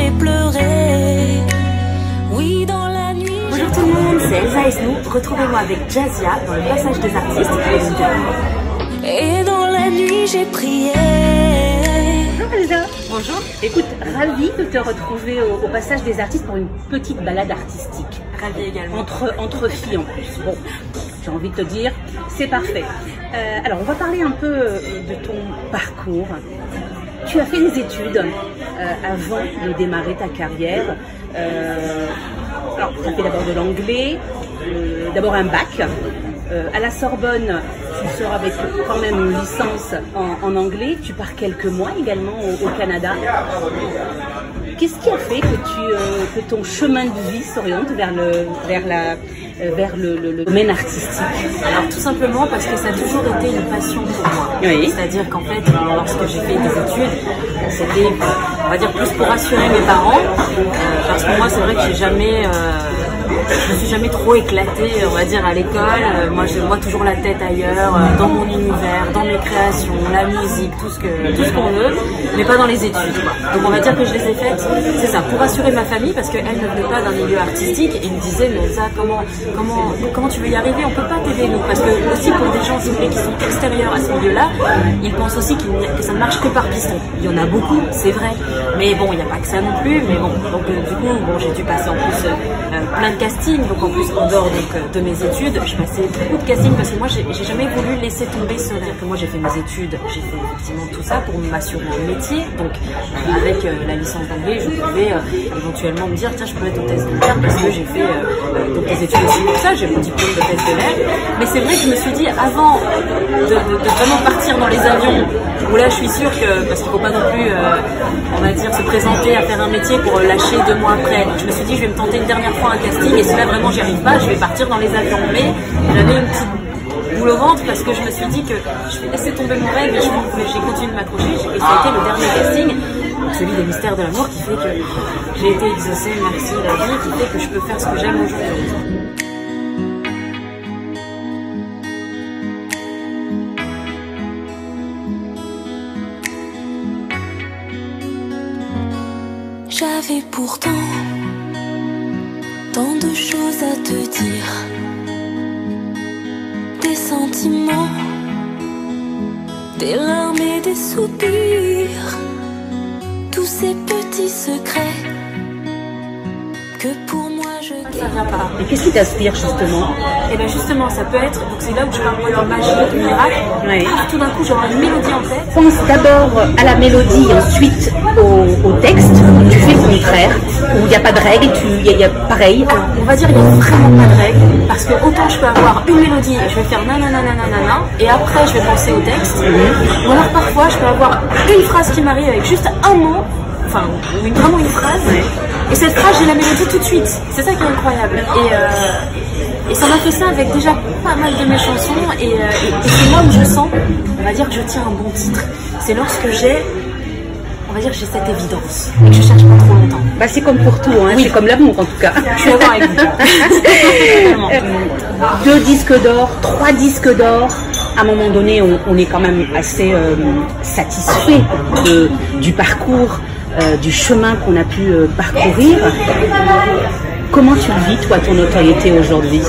fait pleurer. Oui, dans la nuit. Bonjour tout le monde, c'est Elsa Esnou. Retrouvez-moi avec Jazia dans le passage des artistes. Et dans la nuit, j'ai prié. Bonjour Elsa. Bonjour. Écoute, ravie de te retrouver au passage des artistes pour une petite balade artistique. Ravie également. Entre filles en plus. Bon, j'ai envie de te dire, c'est parfait. Alors, on va parler un peu de ton parcours. Tu as fait des études avant de démarrer ta carrière. Alors, tu as fait d'abord de l'anglais, d'abord un bac. À la Sorbonne, tu sors avec quand même une licence en anglais. Tu pars quelques mois également au Canada. Qu'est-ce qui a fait que ton chemin de vie s'oriente vers le domaine artistique? Alors tout simplement parce que ça a toujours été une passion pour moi. Oui. C'est-à-dire qu'en fait, lorsque j'ai fait des études, c'était, on va dire, plus pour rassurer mes parents. Parce que moi, c'est vrai que je me suis jamais trop éclatée, on va dire, à l'école. Moi, je vois toujours la tête ailleurs, dans mon univers, dans mes créations, la musique, tout ce qu'on veut, mais pas dans les études, quoi. Donc on va dire que je les ai faites, c'est ça, pour rassurer ma famille, parce qu'elle ne venait pas d'un milieu artistique, et ils me disaient, mais ça, comment tu veux y arriver? On peut pas t'aider, nous. Parce que aussi pour des gens, si vous voulez, qui sont extérieurs à ce milieu-là, ils pensent aussi que ça ne marche que par piston. Il y en a beaucoup, c'est vrai, mais bon, il n'y a pas que ça non plus. Mais bon, donc du coup, bon, j'ai dû passer en plus plein de castings. Donc en plus, en dehors de mes études, je passais beaucoup de castings parce que moi, j'ai jamais voulu laisser tomber ce rêve. Que moi, j'ai fait mes études, j'ai fait effectivement tout ça pour m'assurer un métier. Donc avec la licence d'anglais, je pouvais éventuellement me dire, tiens, je peux être hôtesse de l'air parce que j'ai fait donc des études aussi pour ça. J'ai mon diplôme d'hôtesse de l'air. Mais c'est vrai que je me suis dit, avant de vraiment partir dans les avions, où là, je suis sûre que, parce qu'il faut pas non plus, on va dire, se présenter à faire un métier pour lâcher 2 mois après. Donc je me suis dit, je vais me tenter une dernière fois un casting, et si là vraiment j'y arrive pas, je vais partir dans les avions. Mais j'avais une petite boule au ventre parce que je me suis dit que je vais laisser tomber mon rêve, et j'ai continué de m'accrocher, et ça a été le dernier casting, celui des Mystères de l'amour, qui fait que j'ai été exaucée, merci la vie, qui fait que je peux faire ce que j'aime aujourd'hui. J'avais pourtant tant de choses à te dire, des sentiments, des larmes et des soupirs, tous ces petits secrets que pour moi je Ça vient pas. Et qu'est-ce qui t'inspire justement? Et bien justement, ça peut être, donc c'est là où je parle de magie, de miracle. Oui. Tout d'un coup, j'aurai une mélodie en tête. Pense d'abord à la mélodie, ensuite au texte. Tu fais le contraire, où il n'y a pas de règle, il y a pareil. Alors, on va dire qu'il n'y a vraiment pas de règle, parce que autant je peux avoir une mélodie et je vais faire nanana, et après je vais penser au texte. Ou alors parfois je peux avoir une phrase qui m'arrive avec juste un mot, enfin vraiment une phrase, et cette phrase j'ai la mélodie tout de suite. C'est ça qui est incroyable. Et ça m'a fait ça avec déjà pas mal de mes chansons, et c'est là où je sens, on va dire, que je tiens un bon titre. C'est lorsque on va dire que j'ai cette évidence et que je cherche pas trop longtemps. Bah, c'est comme pour tout, hein. Oui. C'est comme l'amour en tout cas. Je suis d'accord avec vous. 2 disques d'or, 3 disques d'or. À un moment donné, on est quand même assez satisfait du parcours, du chemin qu'on a pu parcourir. Comment tu vis, toi, ton notoriété aujourd'hui?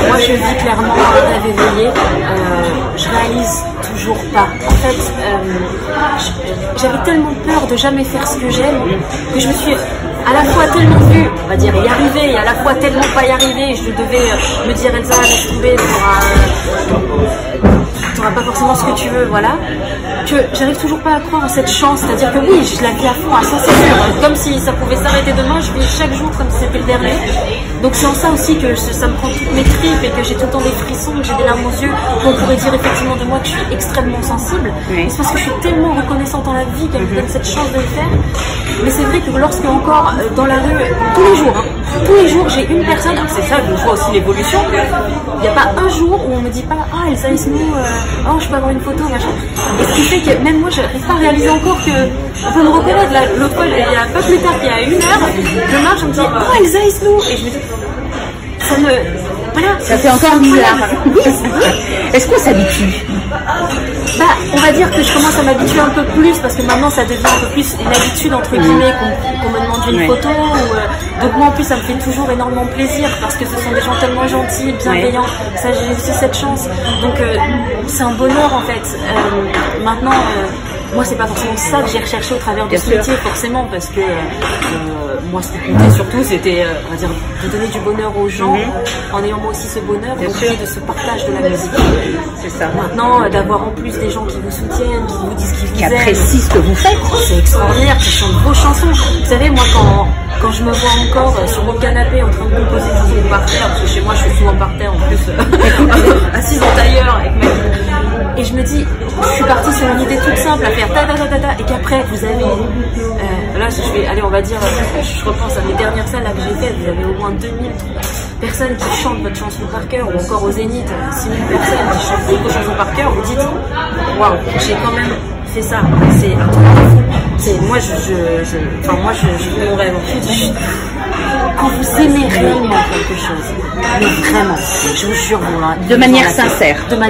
Moi, je vis clairement un rêve éveillé. Je réalise toujours pas. En fait, j'avais tellement peur de jamais faire ce que j'aime que je me suis à la fois tellement vue, on va dire, y arriver, et à la fois tellement pas y arriver. Je devais me dire, Elsa, laisse tomber, t'auras pas forcément ce que tu veux, voilà. Que j'arrive toujours pas à croire en cette chance, c'est-à-dire que oui, je la vis à fond, à 100%, c'est sûr. Comme si ça pouvait s'arrêter demain, je vis chaque jour comme si c'était le dernier. Donc c'est en ça aussi que ça me prend toutes mes tripes, et que j'ai tout le temps des frissons, que j'ai des larmes aux yeux, qu'on pourrait dire effectivement de moi que je suis extrêmement sensible. Oui. C'est parce que je suis tellement reconnaissante en la vie qu'elle me donne cette chance de le faire. Mais c'est vrai que lorsque encore dans la rue, tous les jours j'ai une personne, c'est ça, je vois aussi l'évolution, il n'y a pas un jour où on me dit pas, ah Elsa Esnou, oh je peux avoir une photo, machin. Et ce qui fait que même moi je n'arrive pas à réaliser encore qu'on peut me reconnaître. L'autre fois, il n'y a pas plus tard qu'il y a 1 heure, je marche, je me dis, oh Elsa Esnou, et je me dis, voilà, ça fait encore bizarre. Oui. Est-ce qu'on s'habitue? Bah, on va dire que je commence à m'habituer un peu plus parce que maintenant ça devient un peu plus une habitude entre guillemets qu'on me demande une photo. Donc moi en plus ça me fait toujours énormément plaisir parce que ce sont des gens tellement gentils, bienveillants. Ça j'ai aussi cette chance. Donc c'est un bonheur en fait. Maintenant, moi c'est pas forcément ça que j'ai recherché au travers de ce métier forcément parce que moi ce qui comptait surtout c'était on va dire de donner du bonheur aux gens en ayant moi aussi ce bonheur aussi de ce partage de la musique. C'est ça. Maintenant d'avoir en plus des gens qui vous soutiennent, qui vous disent qu'ils vous aiment, apprécient ce que vous faites, c'est extraordinaire, qui chantent vos chansons. Vous savez moi quand je me vois encore sur mon canapé en train de composer sur par terre, parce que chez moi je suis souvent par terre en plus assise en tailleur avec mes... Et je me dis, je suis partie sur une idée toute simple à faire et qu'après vous avez, là je vais, allez on va dire, je repense à mes dernières salles là que j'ai faites, vous avez au moins 2000 personnes qui chantent votre chanson par cœur, ou encore au Zénith, 6000 personnes qui chantent vos chansons par cœur, vous dites, waouh, j'ai quand même fait ça, c'est un truc de fou. Moi je vis mon rêve. Quand vous aimez réellement quelque chose, mais vraiment, je vous jure, de manière sincère, vous ne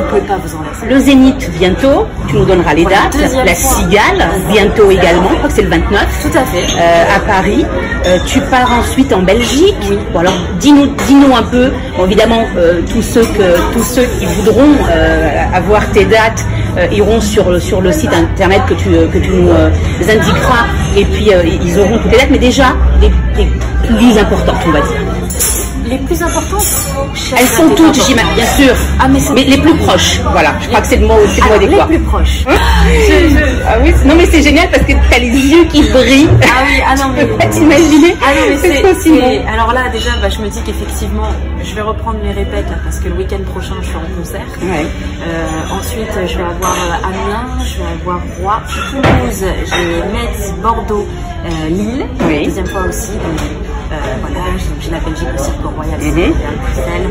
pouvez pas vous en laisser. Le Zénith bientôt, tu nous donneras les dates. La Cigale bientôt également, je crois que c'est le 29. Tout à fait. À Paris. Tu pars ensuite en Belgique. Oui. Bon alors dis-nous un peu. Bon, évidemment, tous ceux qui voudront avoir tes dates iront sur le site internet que tu nous indiqueras et puis ils auront toutes les dates. Mais déjà les plus importantes, on va dire. Les plus importantes, elles sont toutes, j'imagine, bien sûr. Ah, mais les plus proches, voilà. Je crois que c'est le mot adéquat. Les plus proches. Ah oui, non mais c'est génial parce que tu as les yeux qui brillent. Ah oui, ah non mais. Tu peux pas t'imaginer. Ah non mais c'est. Alors là déjà, je me dis qu'effectivement, je vais reprendre mes répètes là, parce que le week-end prochain, je suis en concert. Ouais. Ensuite, je vais avoir Amiens, je vais avoir Rouen, Toulouse, j'ai Metz, Bordeaux, Lille. Oui. Deuxième fois aussi. Voilà, j'ai la Belgique aussi, Port-Royal, Bruxelles,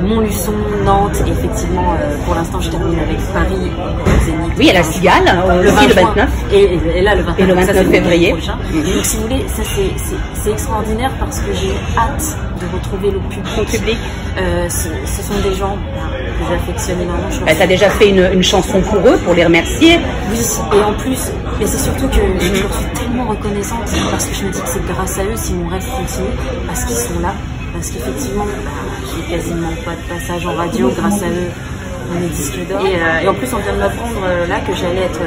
Montluçon, Nantes, et effectivement, pour l'instant, je termine avec Paris, Zénith. Oui, à la Cigale, le 29. Et là, le 29, et le 29 février. Prochain. Donc, si vous voulez, ça c'est extraordinaire parce que j'ai hâte de retrouver le public. Ce sont des gens que j'affectionne énormément. Tu as déjà fait une chanson pour eux, pour les remercier. Oui, et en plus, mais c'est surtout que je leur suis tellement reconnaissante parce que je me dis que c'est grâce à eux si mon rêve continue, parce qu'ils sont là, parce qu'effectivement, j'ai quasiment pas de passage en radio grâce à eux. On est disque d'or. Et en plus, on vient de m'apprendre là que j'allais être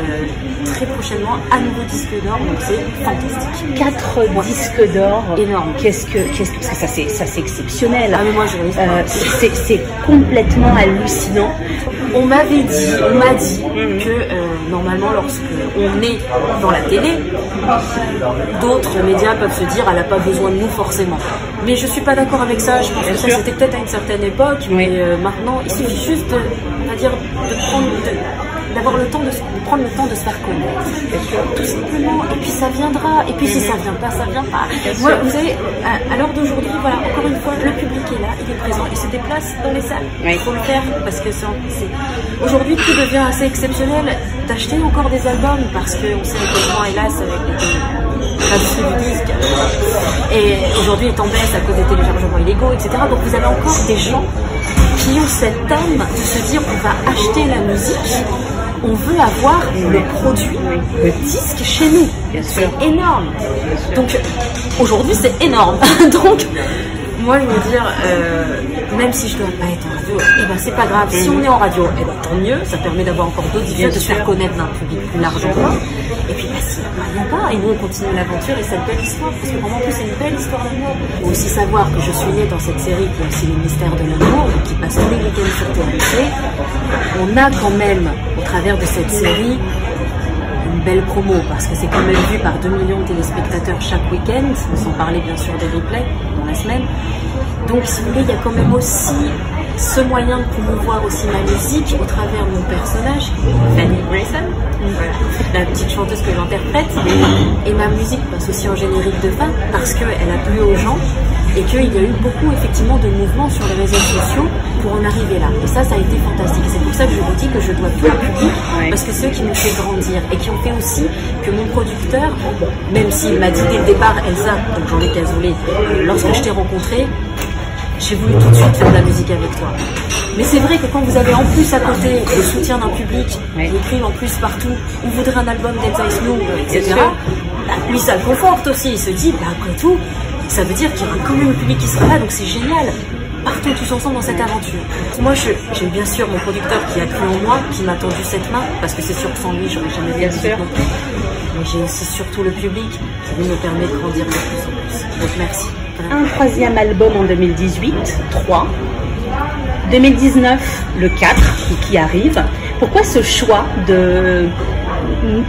très prochainement à nouveau disque d'or, donc c'est fantastique. 4 disques d'or. Énorme. Qu'est-ce que ça c'est exceptionnel. Ah mais moi je c'est complètement hallucinant. On m'a dit que normalement lorsque on est dans la télé, d'autres médias peuvent se dire elle n'a pas besoin de nous forcément. Mais je suis pas d'accord avec ça. Je pense que ça c'était peut-être à une certaine époque, mais maintenant il suffit juste on va dire d'avoir le temps de prendre le temps de se faire connaître. Tout simplement. Et puis ça viendra. Et puis si ça vient pas, ça vient pas. Moi, vous savez, à l'heure d'aujourd'hui, voilà, encore une fois, le public est là, il est présent, il se déplace dans les salles. Il faut le faire parce que aujourd'hui tout devient assez exceptionnel d'acheter encore des albums parce qu'on sait à quel point, hélas, avec l'industrie du disque et aujourd'hui est en baisse à cause des téléchargements illégaux, etc. Donc vous avez encore des gens qui ont cette âme de se dire on va acheter la musique, on veut avoir le produit, le disque chez nous. C'est énorme. Donc aujourd'hui c'est énorme. Donc moi je veux dire, même si je dois pas être en radio, eh ben c'est pas grave. Si on est en radio, eh ben tant mieux. Ça permet d'avoir encore d'autres idées, de se faire connaître d'un public plus large encore. Et puis s'il n'y a pas, et nous on continue l'aventure et cette belle histoire, parce que vraiment en plus c'est une belle histoire d'amour. Il faut aussi savoir que je suis née dans cette série qui est aussi le mystère de l'amour, qui passe tous les week-ends sur TMC. On a quand même, au travers de cette série, une belle promo parce que c'est quand même vu par 2 millions de téléspectateurs chaque week-end, sans parler bien sûr des replays dans la semaine. Donc si vous voulez, il y a quand même aussi ce moyen de promouvoir aussi ma musique au travers de mon personnage, Fanny Grayson, la petite chanteuse que j'interprète, et ma musique passe aussi en générique de fin parce qu'elle a plu aux gens et qu'il y a eu beaucoup effectivement de mouvements sur les réseaux sociaux pour en arriver là. Et ça a été fantastique. C'est pour ça que je vous dis que je dois tout au public parce que c'est eux qui m'ont fait grandir et qui ont fait aussi que mon producteur, même s'il m'a dit dès le départ, Elsa, donc Jean-Luc Azoulay, lorsque je t'ai rencontré, j'ai voulu tout de suite faire de la musique avec toi. Mais c'est vrai que quand vous avez en plus à côté le soutien d'un public, qui écrivent en plus partout, on voudrait un album d'Elsa Snow, etc., bah, lui ça le conforte aussi, il se dit, bah, après tout, ça veut dire qu'il y aura quand même le public qui sera là, donc c'est génial. Partons tous ensemble dans cette aventure. Moi, j'ai bien sûr mon producteur qui a cru en moi, qui m'a tendu cette main, parce que c'est sûr que sans lui, j'aurais jamais bien sûr. Mais j'ai aussi surtout le public qui me permet de grandir de plus en plus. Donc merci. Un troisième album en 2018, 3. 2019, le 4 qui arrive. Pourquoi ce choix de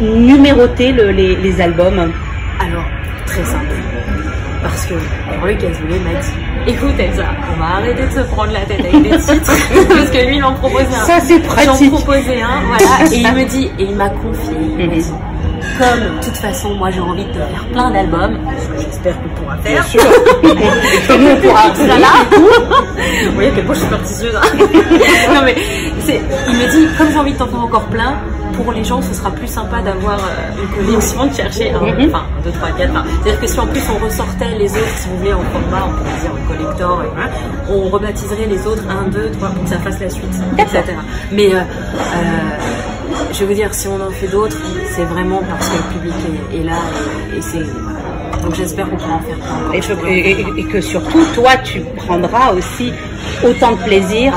numéroter les albums? Alors, très simple. Parce que Jean-Luc Azoulay m'a dit, écoute Elsa, on va arrêter de se prendre la tête avec des titres, parce que lui il en proposait un. Ça c'est pratique. J'en proposais un, voilà, et il me dit, et il m'a confié, comme de toute façon moi j'ai envie de te faire plein d'albums, ce que j'espère qu'on pourra faire. Bien sûr. Et nous on pourra tout là. Vous voyez à quel point je suis superstitieuse. Non mais il me dit, comme j'ai envie de t'en faire encore plein, pour les gens, ce sera plus sympa d'avoir une collection, de chercher un, 2, 3, 4. C'est-à-dire que si en plus on ressortait les autres, si vous voulez, en format, on pourrait dire en collector, on rebaptiserait les autres 1, 2, 3 pour que ça fasse la suite, etc. Mais je veux dire, si on en fait d'autres, c'est vraiment parce que le public est là et c'est. Donc j'espère qu'on pourra en faire plein. Et que surtout, toi, tu prendras aussi autant de plaisir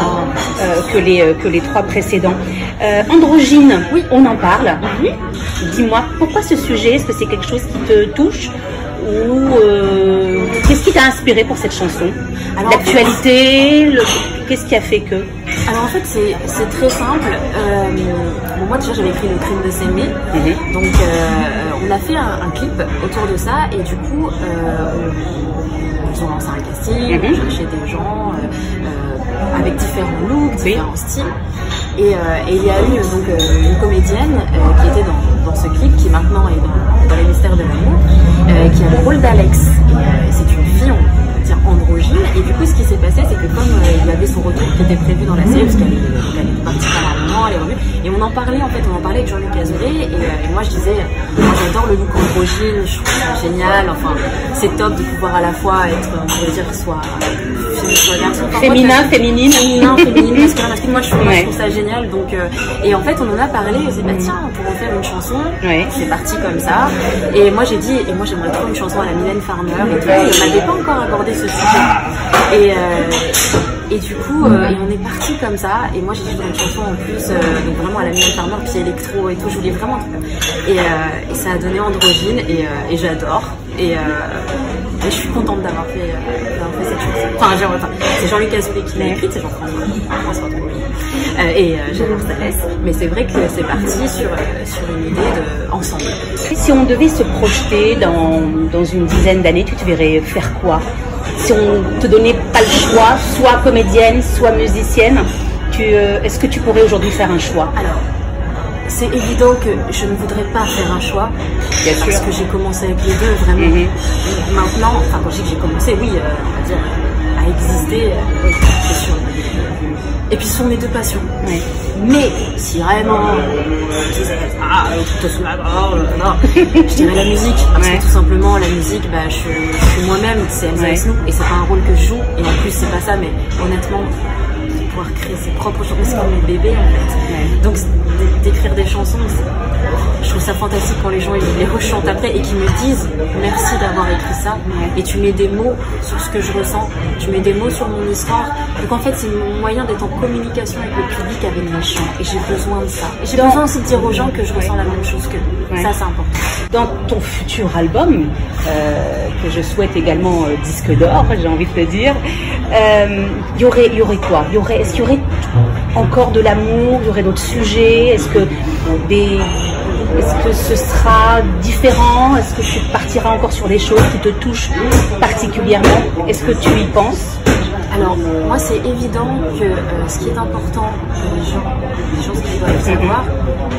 que les 3 précédents. Androgyne, oui, on en parle. Dis-moi, pourquoi ce sujet? Est-ce que c'est quelque chose qui te touche? Ou qu'est-ce qui t'a inspiré pour cette chanson? L'actualité, qu'est-ce qui a fait que? Alors en fait c'est très simple. Bon, moi déjà j'avais écrit Le Crime de s'aimer, donc on a fait un clip autour de ça et du coup ils ont lancé un casting, on cherchait des gens avec différents looks, différents styles et il y a eu donc une comédienne qui était dans ce clip qui maintenant est dans les mystères de l'amour, qui a le rôle d'Alex. C'est une fille, on peut dire androgyne, et du coup ce qui s'est passé c'est que comme il y avait son retour qui était prévu dans la série, parce qu'elle est partie pendant un moment, elle est revenue, et on en parlait avec Jean-Luc Azoulay, et moi je disais, moi j'adore le look androgyne, je trouve ça génial, enfin c'est top de pouvoir à la fois être, on pourrait dire, soit garçon, féminin, féminine, parce que moi je trouve ça génial, donc et en fait on en a parlé, on s'est dit tiens on pourrait faire une chanson, c'est parti comme ça, et moi j'ai dit, et moi j'aimerais trop une chanson à la Mylène Farmer, et tout, et on n'avait pas encore abordé ce sujet, et du coup et on est parti comme ça, et moi j'ai dit je voudrais une chanson en plus donc vraiment à la Mylène Farmer, puis électro et tout, je voulais vraiment et ça a donné Androgyne, et j'adore, et je suis contente d'avoir fait cette chanson. Enfin, c'est Jean-Luc Azoulay qui l'a écrite, c'est Jean-François Trouille. Et j'adore sa laisse. Mais c'est vrai que c'est parti sur une idée ensemble. Si on devait se projeter dans une dizaine d'années, tu te verrais faire quoi? Si on te donnait pas le choix, soit comédienne, soit musicienne, est-ce que tu pourrais aujourd'hui faire un choix? Alors, c'est évident que je ne voudrais pas faire un choix, parce que j'ai commencé avec les deux, vraiment. Maintenant, enfin quand je dis que j'ai commencé, oui, on va dire, à exister, c'est sûr. Et puis ce sont mes deux passions. Mais si vraiment je disais, tout sous la gorge, je dirais la musique, parce que tout simplement la musique, je suis moi-même, c'est Elsa Snow, et c'est pas un rôle que je joue, et en plus c'est pas ça, mais honnêtement, pouvoir créer ses propres chansons, c'est comme mes bébés en fait. Donc d'écrire des chansons, je trouve ça fantastique quand les gens ils les rechantent après et qu'ils me disent merci d'avoir écrit ça, et tu mets des mots sur ce que je ressens, tu mets des mots sur mon histoire. Donc en fait c'est mon moyen d'être en communication avec le public, avec mes chants, et j'ai besoin de ça. Et j'ai besoin aussi de dire aux gens que je ressens la même chose qu'eux. Ça c'est important. Dans ton futur album, que je souhaite également disque d'or, j'ai envie de te dire, il y aurait quoi? Est-ce qu'il y aurait encore de l'amour? Il y aurait d'autres sujets? Est-ce que ce sera différent? Est-ce que tu partiras encore sur des choses qui te touchent particulièrement? Est-ce que tu y penses? Alors, moi, c'est évident que ce qui est important pour les gens ce qu'ils doivent savoir,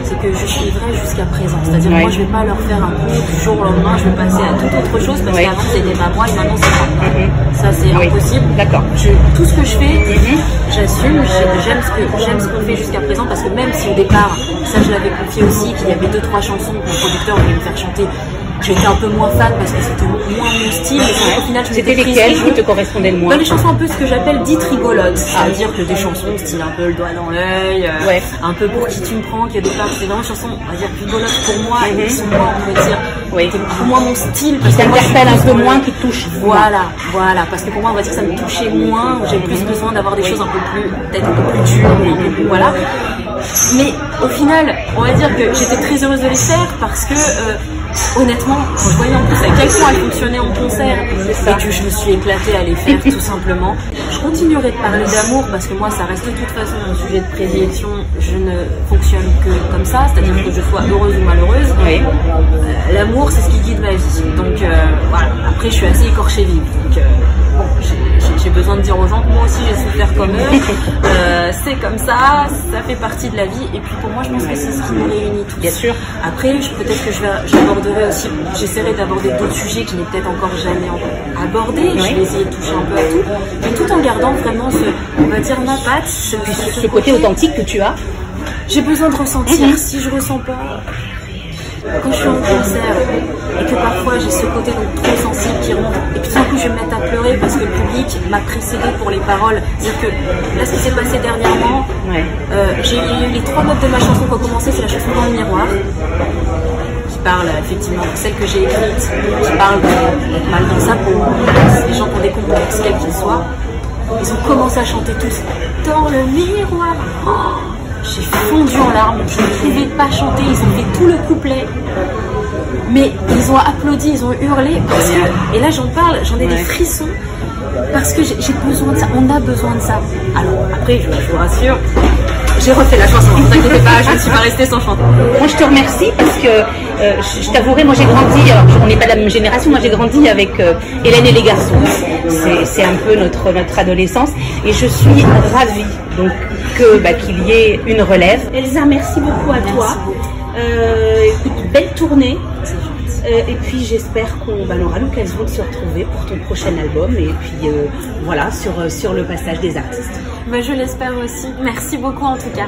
c'est que je suis vraie jusqu'à présent. C'est-à-dire moi, je ne vais pas leur faire un coup du jour au lendemain, je vais passer à toute autre chose, parce qu'avant, c'était pas moi et maintenant, c'est moi. Ça, c'est impossible. D'accord. Tout ce que je fais, j'assume, j'aime ce qu'on fait jusqu'à présent, parce que même si au départ, ça je l'avais confié aussi, qu'il y avait 2-3 chansons que mon producteur voulait me faire chanter, j'étais un peu moins fan parce que c'était moins mon style. Au final, c'était lesquelles qui te correspondaient le moins? Les chansons un peu ce que j'appelle dites rigolotes, c'est-à-dire que des chansons style un peu le doigt dans l'œil, un peu pour qui tu me prends, qui est des parts, c'est vraiment des chansons, on va dire rigolotes pour moi, et qui sont moins, on va dire, pour moi mon style, qui t'interpelle un peu moins, qui te touche. Voilà, parce que pour moi on va dire que ça me touchait moins, j'ai plus besoin d'avoir des choses un peu plus, peut-être un peu plus dures, un peu plus, voilà. Mais au final, on va dire que j'étais très heureuse de les faire parce que honnêtement, quand je voyais en plus à quel point elles fonctionnaient en concert et que je me suis éclatée à les faire tout simplement. Je continuerai de parler d'amour parce que moi ça reste de toute façon mon sujet de prédilection. Je ne fonctionne que comme ça, c'est-à-dire que je sois heureuse ou malheureuse. L'amour c'est ce qui guide ma vie. Donc voilà, après je suis assez écorchée vive. Donc bon, j'ai besoin de dire aux gens que moi aussi j'ai souffert comme eux. C'est comme ça fait partie de la vie. Et puis pour moi je pense que c'est ce qui nous réunit tous. Bien sûr. Après peut-être que j'aborderai aussi, j'essaierai d'aborder d'autres sujets que je n'ai peut-être encore jamais abordés. Je vais essayer de toucher un peu à tout, mais tout en gardant vraiment on va dire ma patte, ce côté authentique que tu as. J'ai besoin de ressentir. Si je ressens pas, quand je suis en concert et que parfois j'ai ce côté donc trop sensible qui remonte et puis tout d'un coup je vais me mettre à pleurer parce que le public m'a précédé pour les paroles. C'est-à-dire que là ce qui s'est passé dernièrement, j'ai eu les 3 notes de ma chanson qui ont commencé, c'est la chanson Dans le miroir, qui parle effectivement de celle que j'ai écrite, qui parle de mal dans sa peau, les gens qui ont des complexes quels qu'ils soient. Ils ont commencé à chanter tous Dans le miroir. J'ai fondu en larmes, je ne pouvais pas chanter, ils ont fait tout le couplet. Mais ils ont applaudi, ils ont hurlé. Parce que, et là j'en parle, j'en ai des frissons. Parce que j'ai besoin de ça, on a besoin de ça. Alors après, je vous rassure, j'ai refait la chanson, ne vous inquiétez pas, je ne suis pas restée sans chanter. Moi je te remercie parce que je t'avouerai, moi j'ai grandi, alors on n'est pas de la même génération, moi j'ai grandi avec Hélène et les garçons. C'est un peu notre adolescence et je suis ravie donc qu'il y ait une relève. Elsa, merci beaucoup à toi. Écoute, belle tournée. Et puis j'espère qu'on aura l'occasion de se retrouver pour ton prochain album et puis voilà sur le passage des artistes. Je l'espère aussi. Merci beaucoup en tout cas.